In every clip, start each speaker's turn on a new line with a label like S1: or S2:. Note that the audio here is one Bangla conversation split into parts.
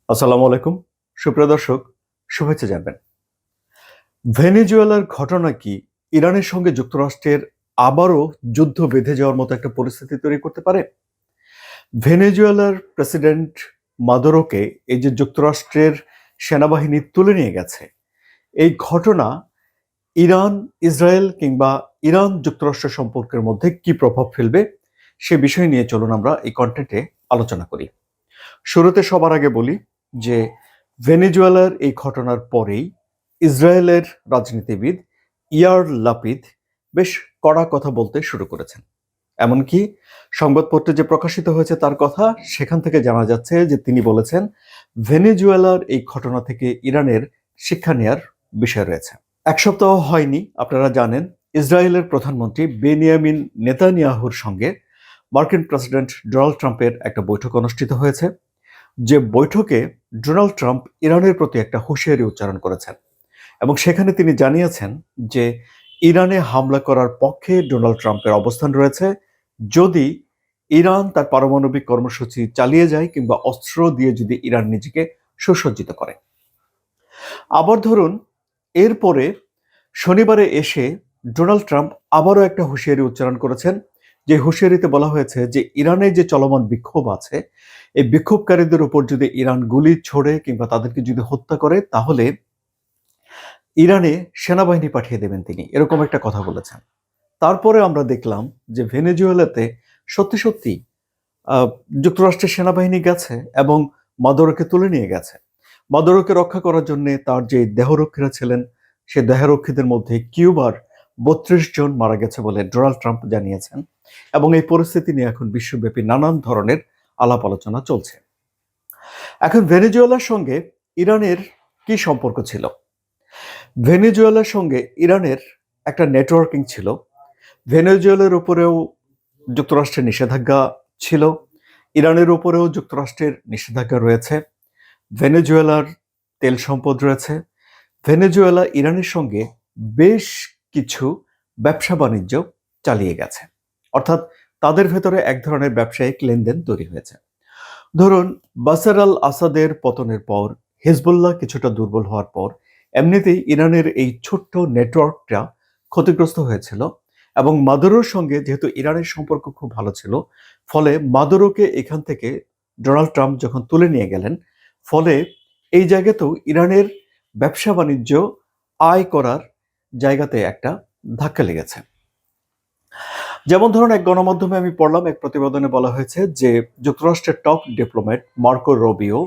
S1: আসসালামু আলাইকুম। সুপ্রিয় দর্শক, শুভেচ্ছা জানবেন। ভেনেজুয়েলার ঘটনা কি ইরানের সঙ্গে যুক্তরাষ্ট্রের আবারও যুদ্ধ বেঁধে যাওয়ার মতো একটা পরিস্থিতি তৈরি করতে পারে? ভেনেজুয়েলার প্রেসিডেন্ট মাদুরোকে এই যে যুক্তরাষ্ট্রের সেনাবাহিনী তুলে নিয়ে গেছে, এই ঘটনা ইরান, ইসরায়েল কিংবা ইরান যুক্তরাষ্ট্র সম্পর্কের মধ্যে কি প্রভাব ফেলবে সে বিষয় নিয়ে চলুন আমরা এই কন্টেন্টে আলোচনা করি। শুরুতে সবার আগে বলি যে ভেনেজুয়েলার এই ঘটনার পরেই ইসরায়েলের রাজনীতিবিদ ইয়ার লাপিদ বেশ কড়া কথা বলতে শুরু করেছেন। এমনকি সংবাদপত্রে যে প্রকাশিত হয়েছে তার কথা, সেখান থেকে জানা যাচ্ছে যে তিনি বলেছেন ভেনেজুয়েলার এই ঘটনা থেকে ইরানের শিক্ষা নেয়ার বিষয় রয়েছে। এক সপ্তাহ হয়নি, আপনারা জানেন ইসরায়েলের প্রধানমন্ত্রী বেনিয়ামিন নেতানিয়াহুর সঙ্গে মার্কিন প্রেসিডেন্ট ডোনাল্ড ট্রাম্পের একটা বৈঠক অনুষ্ঠিত হয়েছে, যে বৈঠকে ডোনাল্ড ট্রাম্প ইরানের প্রতি একটা হুঁশিয়ারি উচ্চারণ করেছেন এবং সেখানে তিনি জানিয়েছেন যে ইরানে হামলা করার পক্ষে ডোনাল্ড ট্রাম্পের অবস্থান রয়েছে যদি ইরান তার পারমাণবিক কর্মসূচি চালিয়ে যায় কিংবা অস্ত্র দিয়ে যদি ইরান নিজেকে সুসজ্জিত করে। আবার ধরুন, এরপরে শনিবারে এসে ডোনাল্ড ট্রাম্প আবারও একটা হুঁশিয়ারি উচ্চারণ করেছেন, যে হুঁশিয়ারিতে বলা হয়েছে যে ইরানে যে চলমান বিক্ষোভ আছে, এই বিক্ষোভকারীদের উপর যদি ইরান গুলি ছোড়ে কিংবা তাদেরকে যদি হত্যা করে তাহলে ইরানে সেনাবাহিনী পাঠিয়ে দেবেন তিনি, এরকম একটা কথা বলেছেন। তারপরে আমরা দেখলাম যে ভেনেজুয়েলাতে সত্যি সত্যি আহ, যুক্তরাষ্ট্রের সেনাবাহিনী গেছে এবং মাদুরোকে তুলে নিয়ে গেছে। মাদুরোকে রক্ষা করার জন্য তার যে দেহরক্ষীরা ছিলেন, সে দেহরক্ষীদের মধ্যে কিউবার 32 জন মারা গেছে বলে ডোনাল্ড ট্রাম্প জানিয়েছেন এবং এই পরিস্থিতি নিয়ে এখন বিশ্বব্যাপী নানান ধরনের আলাপ আলোচনা চলছে। এখন ভেনেজুয়েলার সঙ্গে ইরানের কি সম্পর্ক ছিল? ভেনেজুয়েলার সঙ্গে ইরানের একটা নেটওয়ার্কিং ছিল। ভেনেজুয়েলার উপরেও যুক্তরাষ্ট্রের নিষেধাজ্ঞা ছিল, ইরানের উপরেও যুক্তরাষ্ট্রের নিষেধাজ্ঞা রয়েছে। ভেনেজুয়েলার তেল সম্পদ রয়েছে। ভেনেজুয়েলা ইরানের সঙ্গে বেশ কিছু ব্যবসা বাণিজ্য চালিয়ে গেছে, অর্থাৎ তাদের ভেতরে এক ধরনের ব্যবসায়িক লেনদেন তৈরি হয়েছে। ধরুন, বাশার আল আসাদের পতনের পর, হিজবুল্লাহ কিছুটা দুর্বল হওয়ার পর এমনিতেই ইরানের এই ছোট্ট নেটওয়ার্কটা ক্ষতিগ্রস্ত হয়েছিল এবং মাদুরোর সঙ্গে যেহেতু ইরানের সম্পর্ক খুব ভালো ছিল, ফলে মাদুরোকে এখান থেকে ডোনাল্ড ট্রাম্প যখন তুলে নিয়ে গেলেন, ফলে এই জায়গাতেও ইরানের ব্যবসা বাণিজ্য আয় করার জায়গাতে একটা ধাক্কা লেগেছে। যেমন ধরুন, এক গণমাধ্যমে আমি পড়লাম, এক প্রতিবেদনে বলা হয়েছে যে যুক্তরাষ্ট্রের টপ ডিপ্লোম্যাট মার্কো রুবিও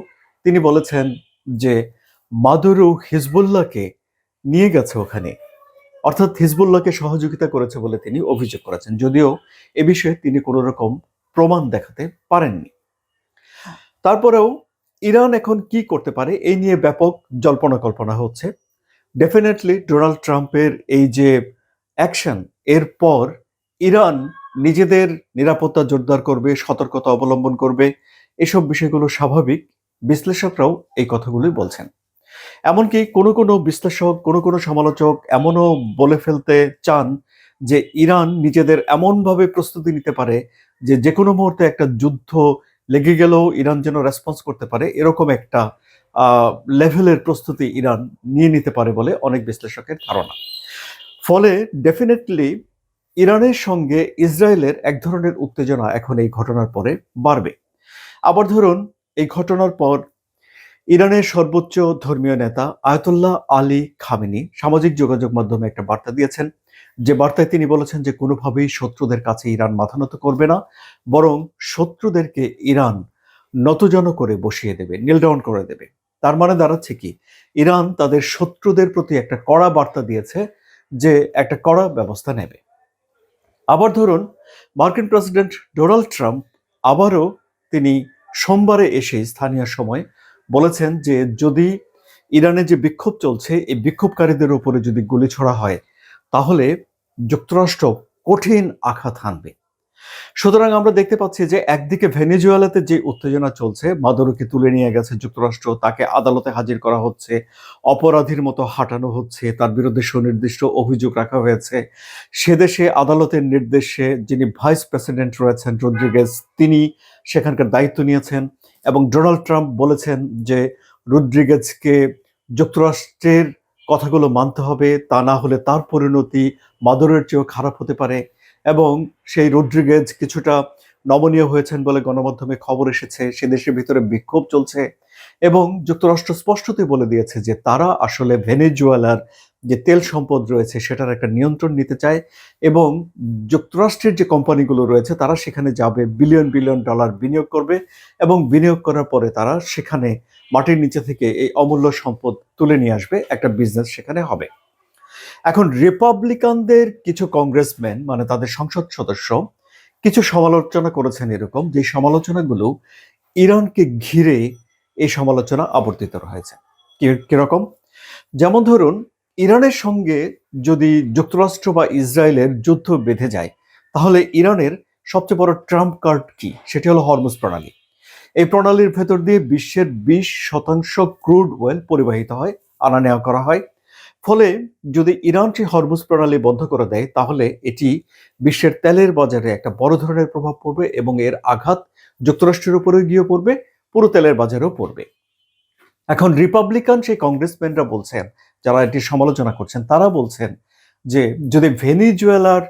S1: তিনি বলেছেন যে মাদুরো হিজবুল্লাহকে নিয়ে গেছে ওখানে, অর্থাৎ হিজবুল্লাহকে সহযোগিতা করেছে বলে তিনি অভিযোগ করেছেন, যদিও এ বিষয়ে তিনি কোনো রকম প্রমাণ দেখাতে পারেননি। তারপরেও ইরান এখন কি করতে পারে এই নিয়ে ব্যাপক জল্পনা কল্পনা হচ্ছে। ডেফিনেটলি ডোনাল্ড ট্রাম্পের এই যে অ্যাকশন, এরপর ইরান নিজেদের নিরাপত্তা জোরদার করবে, সতর্কতা অবলম্বন করবে, এসব বিষয়গুলো স্বাভাবিক। বিশ্লেষকরাও এই কথাগুলোই বলছেন। এমনকি কোনো কোনো বিশ্লেষক, কোনো কোনো সমালোচক এমনও বলে ফেলতে চান যে ইরান নিজেদের এমনভাবে প্রস্তুতি নিতে পারে যে যে কোনো মুহূর্তে একটা যুদ্ধ লেগে গেলেও ইরান যেন রেসপন্স করতে পারে, এরকম একটা লেভেলের প্রস্তুতি ইরান নিয়ে নিতে পারে বলে অনেক বিশ্লেষকের ধারণা। ফলে ডেফিনেটলি ইরানের সঙ্গে ইসরায়েলের এক ধরনের উত্তেজনা এখন এই ঘটনার পরে বাড়বে। আবার ধরুন, এই ঘটনার পর ইরানের সর্বোচ্চ ধর্মীয় নেতা আয়াতুল্লাহ আলী খামেনি সামাজিক যোগাযোগ মাধ্যমে একটা বার্তা দিয়েছেন, যে বার্তায় তিনি বলেছেন যে কোনোভাবেই শত্রুদের কাছে ইরান মাথা নত করবে না, বরং শত্রুদেরকে ইরান নতজন করে বসিয়ে দেবে, নীল ডাউন করে দেবে। তার মানে দাঁড়াচ্ছে কি, ইরান তাদের শত্রুদের প্রতি একটা কড়া বার্তা দিয়েছে যে একটা কড়া ব্যবস্থা নেবে। আবার ধরুন, মার্কিন প্রেসিডেন্ট ডোনাল্ড ট্রাম্প আবারও তিনি সোমবারে এসে স্থানীয় সময় বলেছেন যে যদি ইরানে যে বিক্ষোভ চলছে, এই বিক্ষোভকারীদের উপরে যদি গুলি ছোড়া হয় তাহলে যুক্তরাষ্ট্র কঠিন আঘাত হানবে। সুতরাং আমরা দেখতে পাচ্ছি যে একদিকে ভেনেজুয়েলাতে যে উত্তেজনা চলছে, মাদুরোকে তুলে নিয়ে গেছে যুক্তরাষ্ট্র, তাকে আদালতে হাজির করা হচ্ছে, অপরাধীর মতো হাঁটানো হচ্ছে, তার বিরুদ্ধে সুনির্দিষ্ট অভিযোগ রাখা হয়েছে। সে দেশে আদালতের নির্দেশে যিনি ভাইস প্রেসিডেন্ট রয়েছেন রদ্রিগেজ, তিনি সেখানকার দায়িত্ব নিয়েছেন এবং ডোনাল্ড ট্রাম্প বলেছেন যে রদ্রিগেজকে যুক্তরাষ্ট্রের কথাগুলো মানতে হবে, তা না হলে তার পরিণতি মাদুরোর চেয়েও খারাপ হতে পারে। এবং সেই রদ্রিগেজ কিছুটা নমনীয় হয়েছেন বলে গণমাধ্যমে খবর এসেছে। সে দেশের ভিতরে বিক্ষোভ চলছে এবং যুক্তরাষ্ট্র স্পষ্টতই বলে দিয়েছে যে তারা আসলে ভেনেজুয়েলার যে তেল সম্পদ রয়েছে সেটার একটা নিয়ন্ত্রণ নিতে চায় এবং যুক্তরাষ্ট্রের যে কোম্পানিগুলো রয়েছে তারা সেখানে যাবে, বিলিয়ন বিলিয়ন ডলার বিনিয়োগ করবে এবং বিনিয়োগ করার পরে তারা সেখানে মাটির নিচে থেকে এই অমূল্য সম্পদ তুলে নিয়ে আসবে, একটা বিজনেস সেখানে হবে। এখন রিপাবলিকানদের কিছু কংগ্রেসম্যান মানে তাদের সংসদ সদস্য কিছু সমালোচনা করেছেন, এরকম যে সমালোচনাগুলো ইরানকে ঘিরে এই সমালোচনা আবর্তিত হয়েছে। কিরকম? যেমন ধরুন, ইরানের সঙ্গে যদি যুক্তরাষ্ট্র বা ইসরায়েলের যুদ্ধ বেঁধে যায় তাহলে ইরানের সবচেয়ে বড় ট্রাম্প কার্ড কি? সেটি হলো হরমুজ প্রণালী। এই প্রণালীর ভেতর দিয়ে বিশ্বের 20% ক্রুড অয়েল পরিবাহিত হয়, আনা নেওয়া করা হয়। ফলে যদি ইরান সেই হরমুজ প্রণালী বন্ধ করে দেয় তাহলে এটি বিশ্বের তেলের বাজারে একটা বড় ধরনের প্রভাব পড়বে এবং এর আঘাত যুক্তরাষ্ট্রের উপরে গিয়ে পড়বে, পুরো তেলের বাজারেও পড়বে। এখন রিপাবলিকান সেই কংগ্রেসম্যানরা বলছেন, যারা এটি সমালোচনা করছেন, তারা বলছেন যে যদি ভেনিজুয়েলার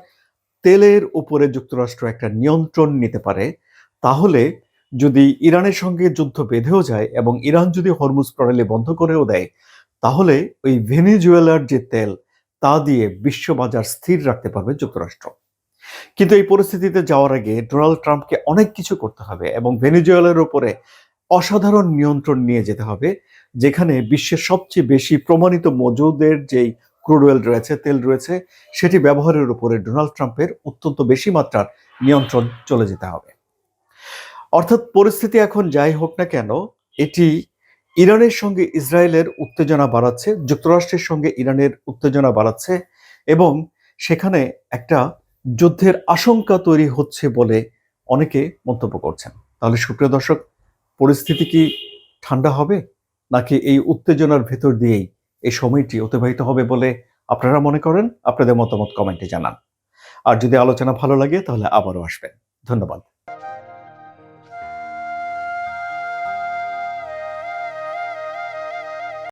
S1: তেলের উপরে যুক্তরাষ্ট্র একটা নিয়ন্ত্রণ নিতে পারে তাহলে যদি ইরানের সঙ্গে যুদ্ধ বেঁধেও যায় এবং ইরান যদি হরমুজ প্রণালী বন্ধ করেও দেয় তাহলে ওই ভেনিজুয়েলার যে তেল তা দিয়ে বিশ্ববাজার স্থির রাখতে পারবে যুক্তরাষ্ট্র। কিন্তু এই পরিস্থিতিতে যাওয়ার আগে ডোনাল্ড ট্রাম্পকে অনেক কিছু করতে হবে এবং ভেনিজুয়েলার উপরে অসাধারণ নিয়ন্ত্রণ নিয়ে যেতে হবে, যেখানে বিশ্বের সবচেয়ে বেশি প্রমাণিত মজুদের যেই ক্রুড অয়েল রয়েছে, তেল রয়েছে, সেটি ব্যবহারের উপরে ডোনাল্ড ট্রাম্পের অত্যন্ত বেশি মাত্রার নিয়ন্ত্রণ চলে যেতে হবে। অর্থাৎ পরিস্থিতি এখন যাই হোক না কেন, এটি ইরানের সঙ্গে ইসরায়েলের উত্তেজনা বাড়াচ্ছে, যুক্তরাষ্ট্রের সঙ্গে ইরানের উত্তেজনা বাড়াচ্ছে এবং সেখানে একটা যুদ্ধের আশঙ্কা তৈরি হচ্ছে বলে অনেকে মন্তব্য করছেন। তাহলে সুপ্রিয় দর্শক, পরিস্থিতি কি ঠান্ডা হবে নাকি এই উত্তেজনার ভেতর দিয়েই এই সময়টি অতিবাহিত হবে বলে আপনারা মনে করেন? আপনাদের মতামত কমেন্টে জানান। আর যদি আলোচনা ভালো লাগে তাহলে আবারও আসবেন। ধন্যবাদ।